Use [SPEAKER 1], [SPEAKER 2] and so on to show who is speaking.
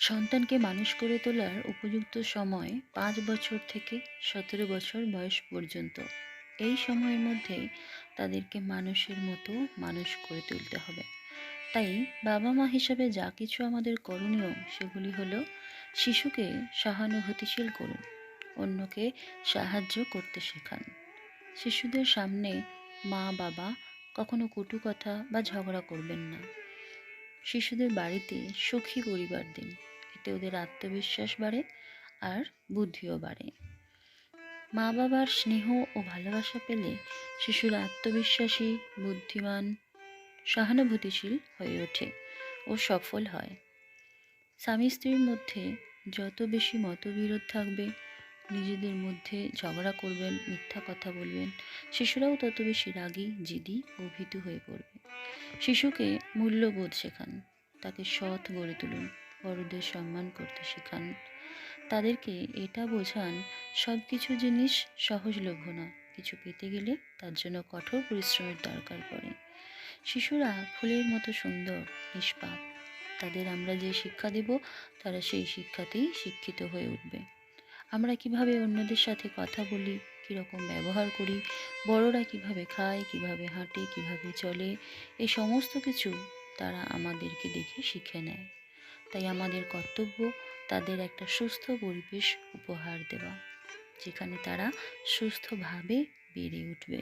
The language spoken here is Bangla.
[SPEAKER 1] সন্তানকে মানুষ করে তোলার উপযুক্ত সময় ৫ বছর থেকে ১৭ বছর বয়স পর্যন্ত। এই সময়ের মধ্যেই তাদেরকে মানুষের মতো মানুষ করে তুলতে হবে। তাই বাবা মা হিসাবে যা কিছু আমাদের করণীয় সেগুলি হলো: শিশুকে সহানুভূতিশীল করুন, অন্যকে সাহায্য করতে শেখান। শিশুদের সামনে মা বাবা কখনো কটু কথা বা ঝগড়া করবেন না। শিশুদের বাড়িতে সুখী পরিবার দিন, এতে ওদের আত্মবিশ্বাস বাড়ে আর বুদ্ধিও বাড়ে। মা বাবার স্নেহ ও ভালোবাসা পেলে শিশুরা আত্মবিশ্বাসী, বুদ্ধিমান, সহানুভূতিশীল হয়ে ওঠে ও সফল হয়। স্বামী স্ত্রীর মধ্যে যত বেশি মতবিরোধ থাকবে, নিজেদের মধ্যে ঝগড়া করবেন, মিথ্যা কথা বলবেন, শিশুরাও তত বেশি রাগী, জিদি ও ভীতু হয়ে পড়বে। শিশুকে মূল্যবোধ শেখান, তাকে সৎ গড়ে তুলুন, বড়দের সম্মান করতে শেখান। তাদেরকে এটা বোঝান সব কিছু জিনিস সহজলভ্য না, কিছু পেতে গেলে তার জন্য কঠোর পরিশ্রমের দরকার পড়ে। শিশুরা ফুলের মতো সুন্দর, নিষ্পাপ। তাদের আমরা যে শিক্ষা দেব, তারা সেই শিক্ষাতেই শিক্ষিত হয়ে উঠবে। আমরা কিভাবে অন্যদের সাথে কথা বলি, কীরকম ব্যবহার করি, বড়রা কিভাবে খায়, কিভাবে হাঁটে, কিভাবে চলে, এই সমস্ত কিছু তারা আমাদেরকে দেখে শিখে নেয়। তাই আমাদের কর্তব্য তাদের একটা সুস্থ পরিবেশ উপহার দেওয়া, যেখানে তারা সুস্থভাবে বেড়ে উঠবে।